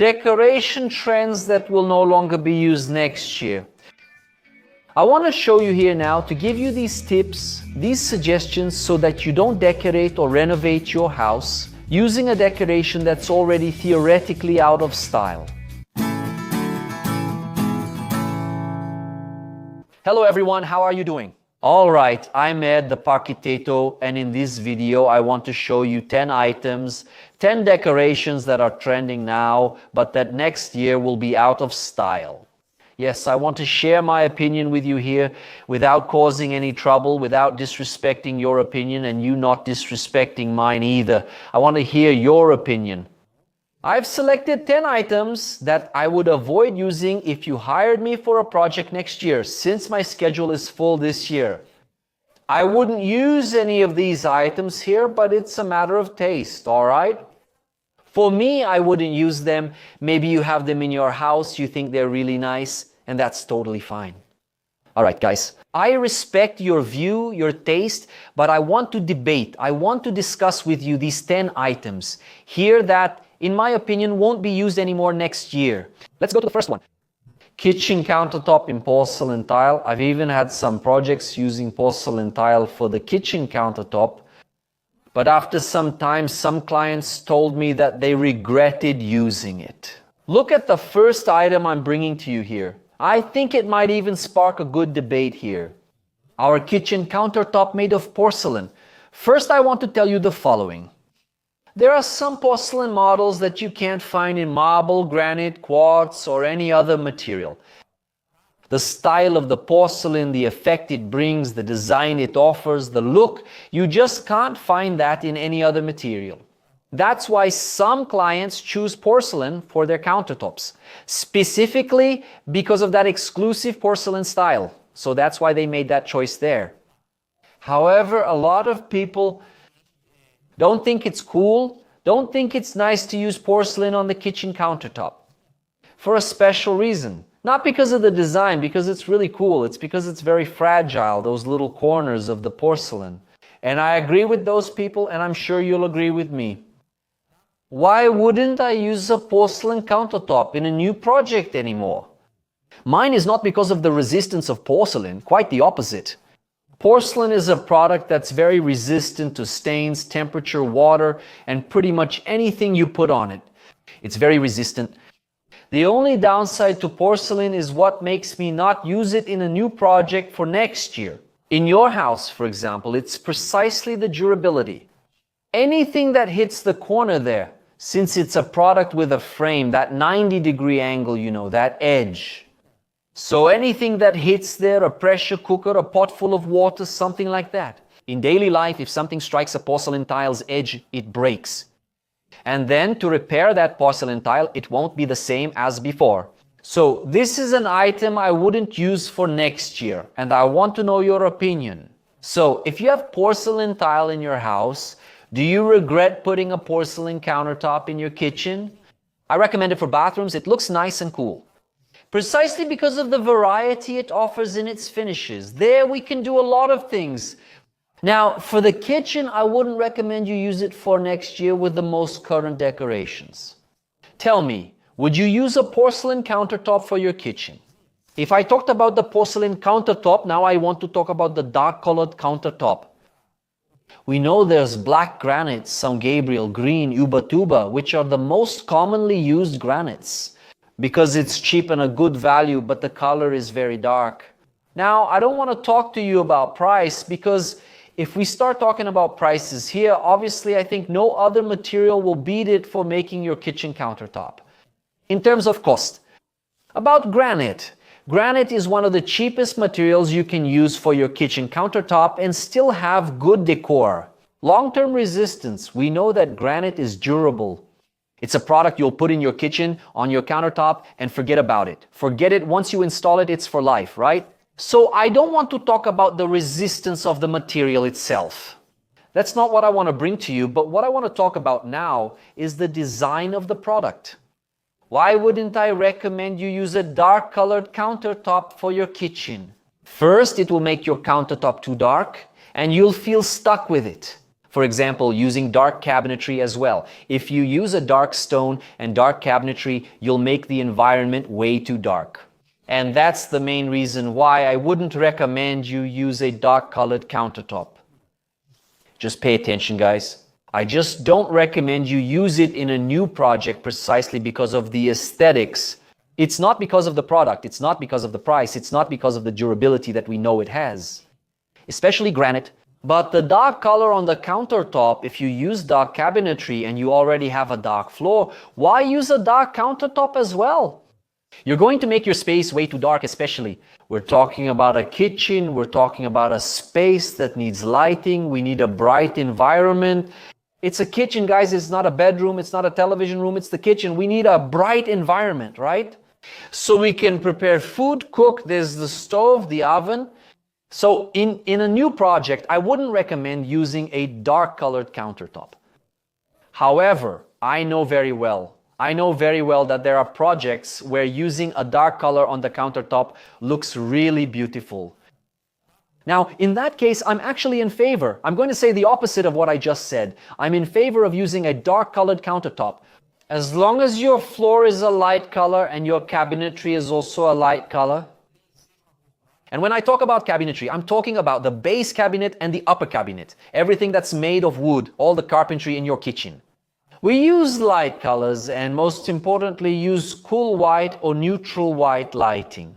Decoration trends that will no longer be used next year. I want to show you here now to give you these tips, these suggestions so that you don't decorate or renovate your house using a decoration that's already theoretically out of style. Hello everyone, how are you doing? Alright, I'm Ed, the Parquiteto, and in this video I want to show you 10 items, 10 decorations that are trending now, but that next year will be out of style. Yes, I want to share my opinion with you here without causing any trouble, without disrespecting your opinion and you not disrespecting mine either. I want to hear your opinion. I've selected 10 items that I would avoid using if you hired me for a project next year, since my schedule is full this year. I wouldn't use any of these items here, but it's a matter of taste, alright? For me, I wouldn't use them. Maybe you have them in your house, you think they're really nice, and that's totally fine. Alright guys, I respect your view, your taste, but I want to debate, I want to discuss with you these 10 items here that, in my opinion, won't be used anymore next year. Let's go to the first one. Kitchen countertop in porcelain tile. I've even had some projects using porcelain tile for the kitchen countertop, but after some time, some clients told me that they regretted using it. Look at the first item I'm bringing to you here. I think it might even spark a good debate here. Our kitchen countertop made of porcelain. First, I want to tell you the following. There are some porcelain models that you can't find in marble, granite, quartz, or any other material. The style of the porcelain, the effect it brings, the design it offers, the look, you just can't find that in any other material. That's why some clients choose porcelain for their countertops, specifically because of that exclusive porcelain style. So that's why they made that choice there. However, a lot of people don't think it's cool, don't think it's nice to use porcelain on the kitchen countertop. For a special reason. Not because of the design, because it's really cool. It's because it's very fragile, those little corners of the porcelain. And I agree with those people, and I'm sure you'll agree with me. Why wouldn't I use a porcelain countertop in a new project anymore? Mine is not because of the resistance of porcelain, quite the opposite. Porcelain is a product that's very resistant to stains, temperature, water, and pretty much anything you put on it. It's very resistant. The only downside to porcelain is what makes me not use it in a new project for next year. In your house, for example, it's precisely the durability. Anything that hits the corner there, since it's a product with a frame, that 90-degree angle, you know, that edge. So anything that hits there, a pressure cooker, a pot full of water, something like that. In daily life, if something strikes a porcelain tile's edge, it breaks. And then to repair that porcelain tile, it won't be the same as before. So this is an item I wouldn't use for next year, and I want to know your opinion. So if you have porcelain tile in your house, do you regret putting a porcelain countertop in your kitchen? I recommend it for bathrooms. It looks nice and cool. Precisely because of the variety it offers in its finishes. There we can do a lot of things. Now, for the kitchen, I wouldn't recommend you use it for next year with the most current decorations. Tell me, would you use a porcelain countertop for your kitchen? If I talked about the porcelain countertop, now I want to talk about the dark-colored countertop. We know there's black granite, San Gabriel, green, Ubatuba, which are the most commonly used granites. Because it's cheap and a good value, but the color is very dark. Now, I don't want to talk to you about price, because if we start talking about prices here, obviously I think no other material will beat it for making your kitchen countertop. In terms of cost, about granite. Granite is one of the cheapest materials you can use for your kitchen countertop and still have good decor. Long-term resistance. We know that granite is durable. It's a product you'll put in your kitchen, on your countertop, and forget about it. Forget it. Once you install it, it's for life, right? So I don't want to talk about the resistance of the material itself. That's not what I want to bring to you, but what I want to talk about now is the design of the product. Why wouldn't I recommend you use a dark-colored countertop for your kitchen? First, it will make your countertop too dark, and you'll feel stuck with it. For example, using dark cabinetry as well. If you use a dark stone and dark cabinetry, you'll make the environment way too dark. And that's the main reason why I wouldn't recommend you use a dark colored countertop. Just pay attention, guys. I just don't recommend you use it in a new project precisely because of the aesthetics. It's not because of the product, it's not because of the price, it's not because of the durability that we know it has. Especially granite. But the dark color on the countertop, if you use dark cabinetry and you already have a dark floor, why use a dark countertop as well? You're going to make your space way too dark, especially. We're talking about a kitchen, we're talking about a space that needs lighting, we need a bright environment. It's a kitchen, guys, it's not a bedroom, it's not a television room, it's the kitchen. We need a bright environment, right? So we can prepare food, cook, there's the stove, the oven. So in a new project, I wouldn't recommend using a dark colored countertop. However, I know very well that there are projects where using a dark color on the countertop looks really beautiful. Now, in that case, I'm actually in favor. I'm going to say the opposite of what I just said. I'm in favor of using a dark colored countertop. As long as your floor is a light color and your cabinetry is also a light color. And when I talk about cabinetry, I'm talking about the base cabinet and the upper cabinet. Everything that's made of wood, all the carpentry in your kitchen. We use light colors and most importantly use cool white or neutral white lighting.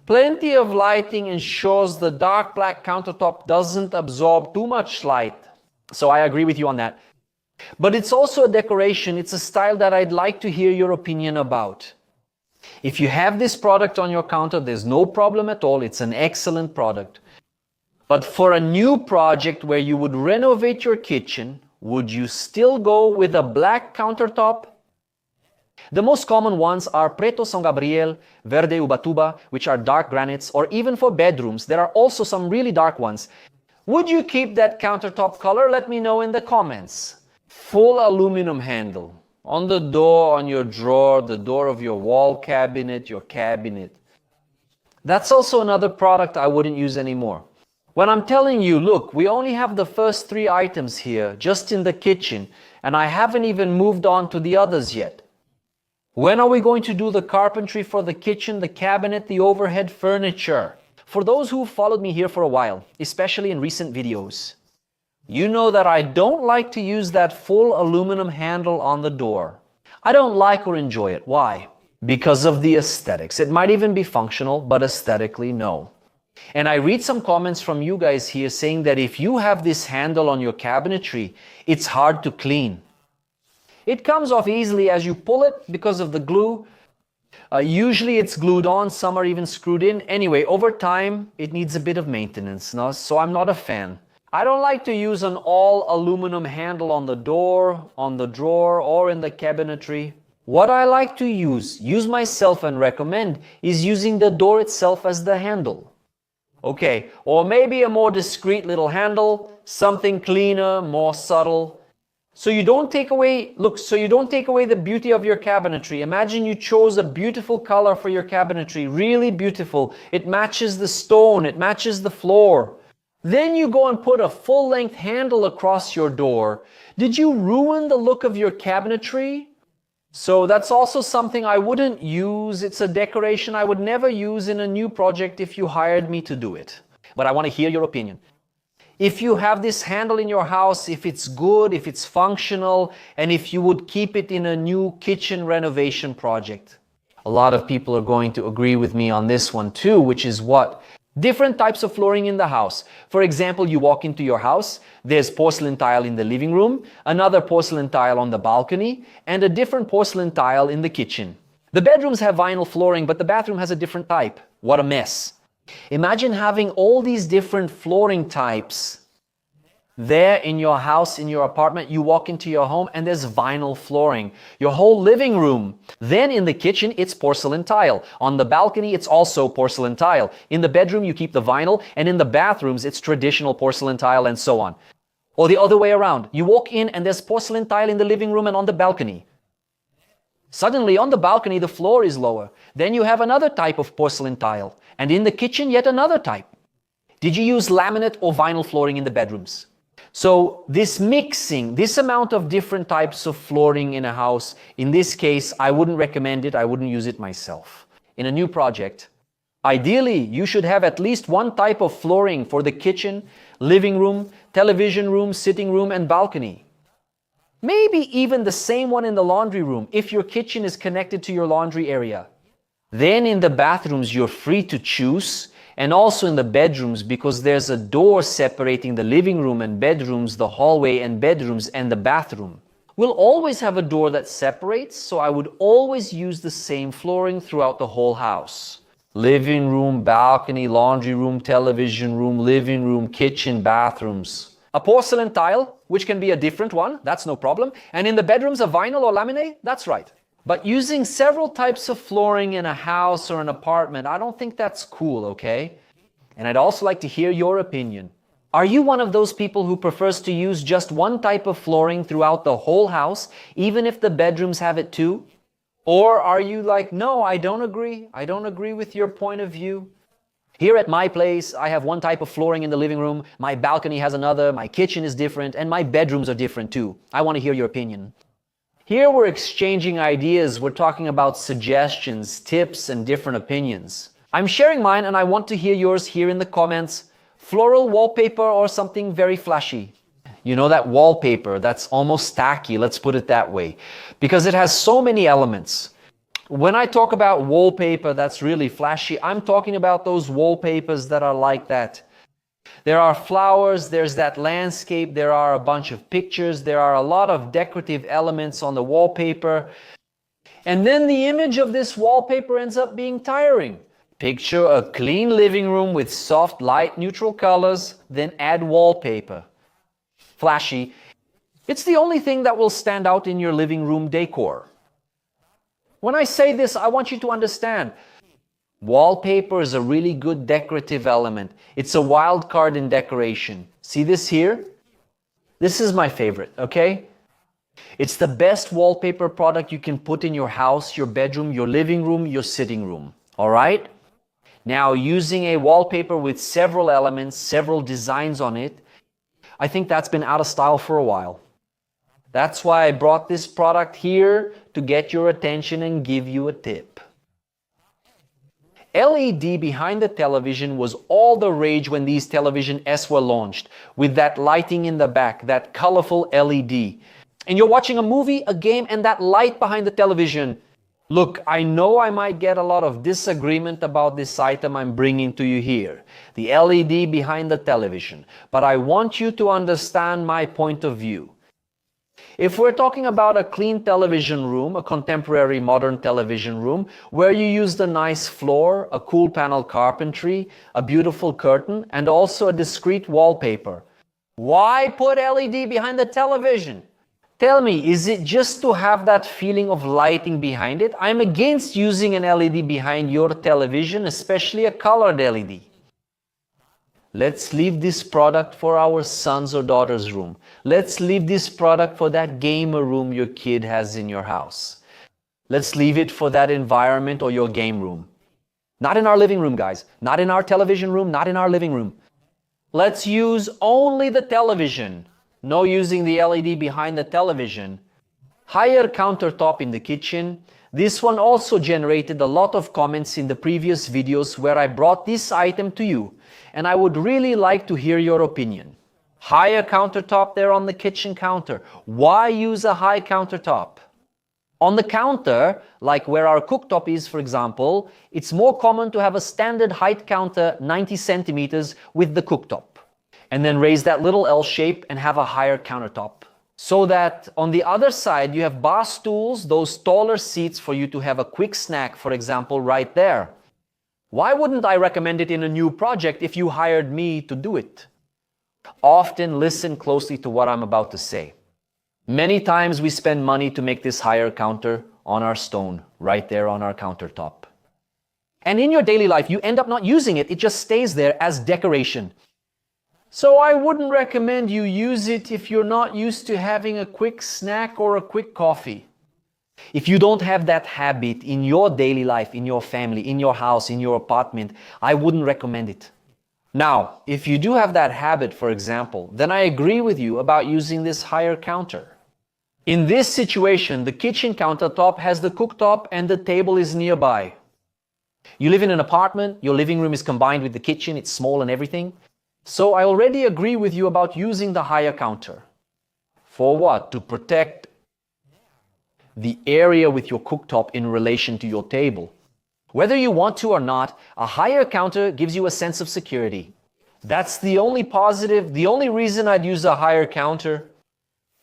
Plenty of lighting ensures the dark black countertop doesn't absorb too much light. So I agree with you on that. But it's also a decoration, it's a style that I'd like to hear your opinion about. If you have this product on your counter, there's no problem at all, it's an excellent product. But for a new project where you would renovate your kitchen, would you still go with a black countertop? The most common ones are Preto San Gabriel, Verde Ubatuba, which are dark granites, or even for bedrooms, there are also some really dark ones. Would you keep that countertop color? Let me know in the comments. Full aluminum handle. On the door, on your drawer, the door of your wall cabinet, your cabinet. That's also another product I wouldn't use anymore. When I'm telling you, look, we only have the first 3 items here, just in the kitchen, and I haven't even moved on to the others yet. When are we going to do the carpentry for the kitchen, the cabinet, the overhead furniture? For those who followed me here for a while, especially in recent videos, you know that I don't like to use that full aluminum handle on the door. I don't like or enjoy it. Why? Because of the aesthetics. It might even be functional, but aesthetically, no. And I read some comments from you guys here saying that if you have this handle on your cabinetry, it's hard to clean. It comes off easily as you pull it because of the glue. Usually it's glued on, some are even screwed in. Anyway, over time, it needs a bit of maintenance, no? So I'm not a fan. I don't like to use an all aluminum handle on the door, on the drawer, or in the cabinetry. What I like to use myself and recommend, is using the door itself as the handle. Okay, or maybe a more discreet little handle, something cleaner, more subtle. So you don't take away the beauty of your cabinetry. Imagine you chose a beautiful color for your cabinetry, really beautiful. It matches the stone, it matches the floor. Then you go and put a full-length handle across your door. Did you ruin the look of your cabinetry? So that's also something I wouldn't use. It's a decoration I would never use in a new project if you hired me to do it. But I want to hear your opinion. If you have this handle in your house, if it's good, if it's functional, and if you would keep it in a new kitchen renovation project. A lot of people are going to agree with me on this one too, which is what? Different types of flooring in the house. For example, you walk into your house, there's porcelain tile in the living room, another porcelain tile on the balcony, and a different porcelain tile in the kitchen. The bedrooms have vinyl flooring, but the bathroom has a different type. What a mess. Imagine having all these different flooring types there in your house, in your apartment. You walk into your home and there's vinyl flooring. Your whole living room. Then in the kitchen, it's porcelain tile. On the balcony, it's also porcelain tile. In the bedroom, you keep the vinyl, and in the bathrooms, it's traditional porcelain tile, and so on. Or the other way around. You walk in and there's porcelain tile in the living room and on the balcony. Suddenly, on the balcony, the floor is lower. Then you have another type of porcelain tile. And in the kitchen, yet another type. Did you use laminate or vinyl flooring in the bedrooms? So this mixing, this amount of different types of flooring in a house, in this case, I wouldn't recommend it. I wouldn't use it myself. In a new project, ideally, you should have at least one type of flooring for the kitchen, living room, television room, sitting room, and balcony. Maybe even the same one in the laundry room if your kitchen is connected to your laundry area. Then in the bathrooms, you're free to choose, and also in the bedrooms, because there's a door separating the living room and bedrooms, the hallway and bedrooms, and the bathroom. We'll always have a door that separates, so I would always use the same flooring throughout the whole house. Living room, balcony, laundry room, television room, living room, kitchen, bathrooms. A porcelain tile, which can be a different one, that's no problem. And in the bedrooms, a vinyl or laminate, that's right. But using several types of flooring in a house or an apartment, I don't think that's cool, okay? And I'd also like to hear your opinion. Are you one of those people who prefers to use just one type of flooring throughout the whole house, even if the bedrooms have it too? Or are you like, no, I don't agree. I don't agree with your point of view. Here at my place, I have one type of flooring in the living room, my balcony has another, my kitchen is different, and my bedrooms are different too. I want to hear your opinion. Here we're exchanging ideas, we're talking about suggestions, tips, and different opinions. I'm sharing mine and I want to hear yours here in the comments. Floral wallpaper or something very flashy? You know, that wallpaper that's almost tacky, let's put it that way, because it has so many elements. When I talk about wallpaper that's really flashy, I'm talking about those wallpapers that are like that. There are flowers, there's that landscape, there are a bunch of pictures, there are a lot of decorative elements on the wallpaper. And then the image of this wallpaper ends up being tiring. Picture a clean living room with soft, light, neutral colors, then add wallpaper. Flashy. It's the only thing that will stand out in your living room decor. When I say this, I want you to understand. Wallpaper is a really good decorative element. It's a wild card in decoration. See this here? This is my favorite, okay? It's the best wallpaper product you can put in your house, your bedroom, your living room, your sitting room, all right? Now, using a wallpaper with several elements, several designs on it, I think that's been out of style for a while. That's why I brought this product here to get your attention and give you a tip. LED behind the television was all the rage when these television S were launched, with that lighting in the back, that colorful LED. And you're watching a movie, a game, and that light behind the television. Look, I know I might get a lot of disagreement about this item I'm bringing to you here, the LED behind the television, but I want you to understand my point of view. If we're talking about a clean television room, a contemporary modern television room, where you use the nice floor, a cool panel carpentry, a beautiful curtain, and also a discreet wallpaper, why put LED behind the television? Tell me, is it just to have that feeling of lighting behind it? I'm against using an LED behind your television, especially a colored LED. Let's leave this product for our son's or daughter's room. Let's leave this product for that gamer room your kid has in your house. Let's leave it for that environment or your game room. Not in our living room, guys. Not in our television room, not in our living room. Let's use only the television. No using the LED behind the television. Higher countertop in the kitchen. This one also generated a lot of comments in the previous videos where I brought this item to you, and I would really like to hear your opinion. Higher countertop there on the kitchen counter. Why use a high countertop? On the counter, like where our cooktop is, for example, it's more common to have a standard height counter 90 centimeters with the cooktop, and then raise that little L shape and have a higher countertop. So that on the other side, you have bar stools, those taller seats for you to have a quick snack, for example, right there. Why wouldn't I recommend it in a new project if you hired me to do it? Often listen closely to what I'm about to say. Many times we spend money to make this higher counter on our stone, right there on our countertop. And in your daily life, you end up not using it, it just stays there as decoration. So I wouldn't recommend you use it if you're not used to having a quick snack or a quick coffee. If you don't have that habit in your daily life, in your family, in your house, in your apartment, I wouldn't recommend it. Now, if you do have that habit, for example, then I agree with you about using this higher counter. In this situation, the kitchen countertop has the cooktop and the table is nearby. You live in an apartment, your living room is combined with the kitchen, it's small and everything. So I already agree with you about using the higher counter. For what? To protect the area with your cooktop in relation to your table. Whether you want to or not, a higher counter gives you a sense of security. That's the only positive, the only reason I'd use a higher counter.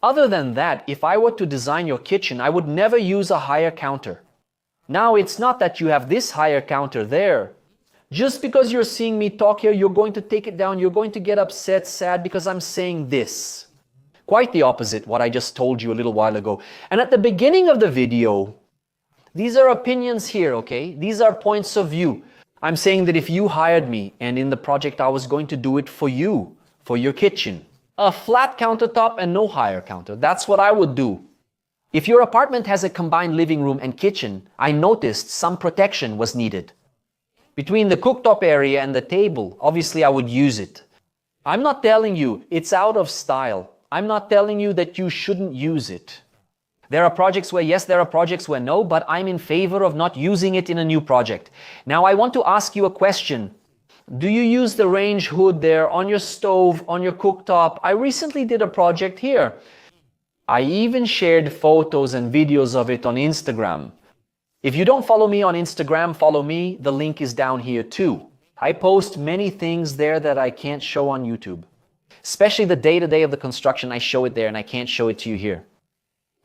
Other than that, if I were to design your kitchen, I would never use a higher counter. Now, it's not that you have this higher counter there. Just because you're seeing me talk here, you're going to take it down, you're going to get upset, sad, because I'm saying this. Quite the opposite, what I just told you a little while ago. And at the beginning of the video, these are opinions here, okay? These are points of view. I'm saying that if you hired me and in the project I was going to do it for you, for your kitchen, a flat countertop and no higher counter, that's what I would do. If your apartment has a combined living room and kitchen, I noticed some protection was needed. Between the cooktop area and the table, obviously I would use it. I'm not telling you it's out of style. I'm not telling you that you shouldn't use it. There are projects where yes, there are projects where no, but I'm in favor of not using it in a new project. Now I want to ask you a question. Do you use the range hood there on your stove, on your cooktop? I recently did a project here. I even shared photos and videos of it on Instagram. If you don't follow me on Instagram, follow me. The link is down here too. I post many things there that I can't show on YouTube. Especially the day-to-day of the construction, I show it there and I can't show it to you here.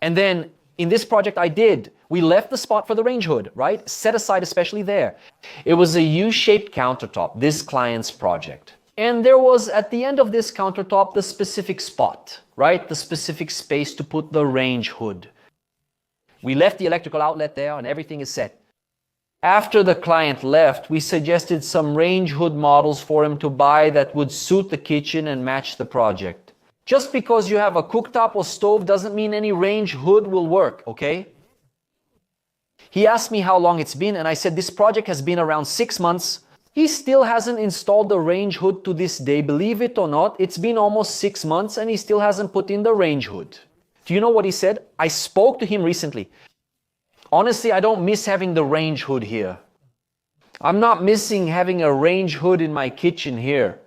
And then in this project I did, we left the spot for the range hood, right? Set aside especially there. It was a U-shaped countertop, this client's project. And there was at the end of this countertop the specific spot, right? The specific space to put the range hood. We left the electrical outlet there and everything is set. After the client left, we suggested some range hood models for him to buy that would suit the kitchen and match the project. Just because you have a cooktop or stove doesn't mean any range hood will work, okay? He asked me how long it's been and I said this project has been around 6 months. He still hasn't installed the range hood to this day. Believe it or not, it's been almost 6 months and he still hasn't put in the range hood. Do you know what he said? I spoke to him recently. Honestly, I don't miss having the range hood here. I'm not missing having a range hood in my kitchen here.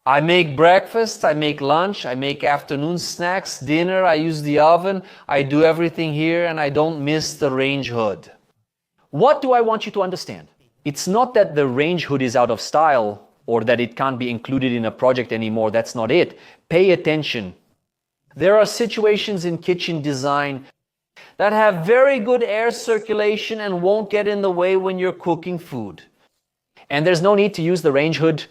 I make breakfast, I make lunch, I make afternoon snacks, dinner, I use the oven, I do everything here and I don't miss the range hood. What do I want you to understand? It's not that the range hood is out of style or that it can't be included in a project anymore. That's not it. Pay attention. There are situations in kitchen design that have very good air circulation and won't get in the way when you're cooking food. And there's no need to use the range hood.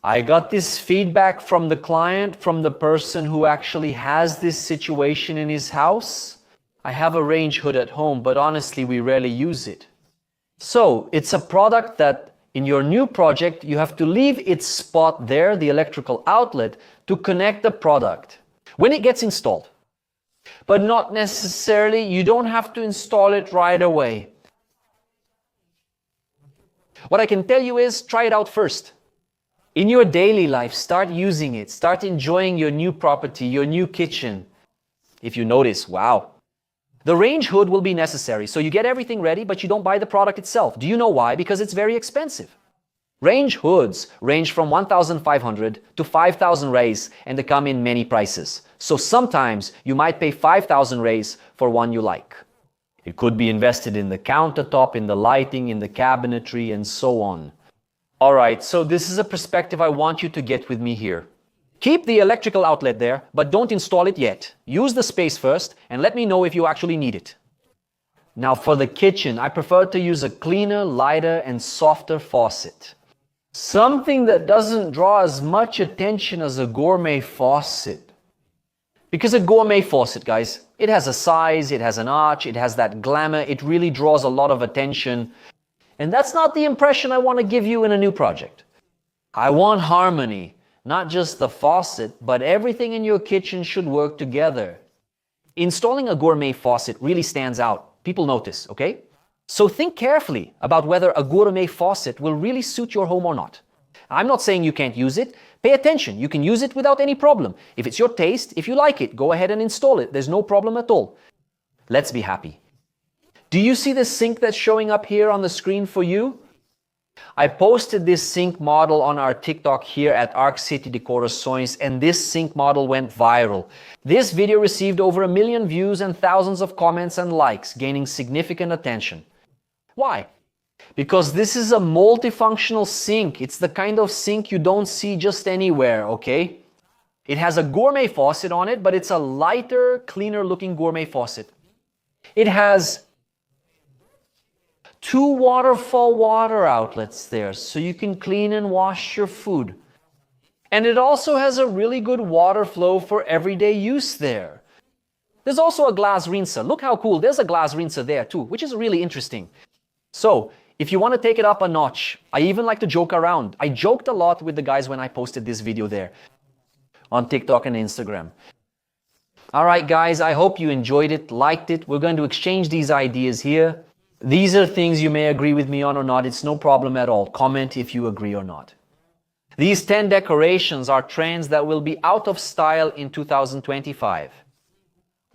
I got this feedback from the client, from the person who actually has this situation in his house. I have a range hood at home, but honestly, we rarely use it. So it's a product that in your new project, you have to leave its spot there, the electrical outlet, to connect the product when it gets installed. But not necessarily, you don't have to install it right away. What I can tell you is try it out first. In your daily life, start using it. Start enjoying your new property, your new kitchen. If you notice, wow. The range hood will be necessary. So you get everything ready, but you don't buy the product itself. Do you know why? Because it's very expensive. Range hoods range from 1,500 to 5,000 reais and they come in many prices. So sometimes you might pay 5,000 reais for one you like. It could be invested in the countertop, in the lighting, in the cabinetry, and so on. All right, so this is a perspective I want you to get with me here. Keep the electrical outlet there, but don't install it yet. Use the space first and let me know if you actually need it. Now for the kitchen, I prefer to use a cleaner, lighter, and softer faucet. Something that doesn't draw as much attention as a gourmet faucet. Because a gourmet faucet, guys, it has a size, it has an arch, it has that glamour, it really draws a lot of attention. And that's not the impression I want to give you in a new project. I want harmony, not just the faucet, but everything in your kitchen should work together. Installing a gourmet faucet really stands out. People notice, okay? So think carefully about whether a gourmet faucet will really suit your home or not. I'm not saying you can't use it. Pay attention. You can use it without any problem. If it's your taste, if you like it, go ahead and install it. There's no problem at all. Let's be happy. Do you see the sink that's showing up here on the screen for you? I posted this sink model on our TikTok here at Arc City Decorações, and this sink model went viral. This video received over 1 million views and thousands of comments and likes, gaining significant attention. Why? Because this is a multifunctional sink. It's the kind of sink you don't see just anywhere, okay? It has a gourmet faucet on it, but it's a lighter, cleaner looking gourmet faucet. It has 2 waterfall water outlets there, so you can clean and wash your food. And it also has a really good water flow for everyday use there. There's also a glass rinser. Look how cool. There's a glass rinser there too, which is really interesting. So, if you want to take it up a notch, I even like to joke around. I joked a lot with the guys when I posted this video there on TikTok and Instagram. Alright guys, I hope you enjoyed it, liked it. We're going to exchange these ideas here. These are things you may agree with me on or not. It's no problem at all. Comment if you agree or not. These 10 decorations are trends that will be out of style in 2025.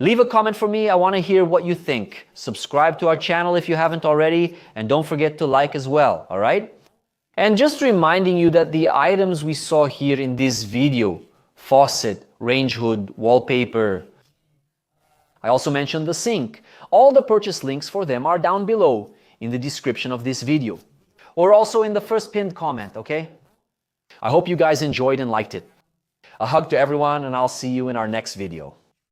Leave a comment for me. I want to hear what you think. Subscribe to our channel if you haven't already, and don't forget to like as well, all right? And just reminding you that the items we saw here in this video, faucet, range hood, wallpaper, I also mentioned the sink. All the purchase links for them are down below in the description of this video, or also in the first pinned comment, okay? I hope you guys enjoyed and liked it. A hug to everyone, and I'll see you in our next video.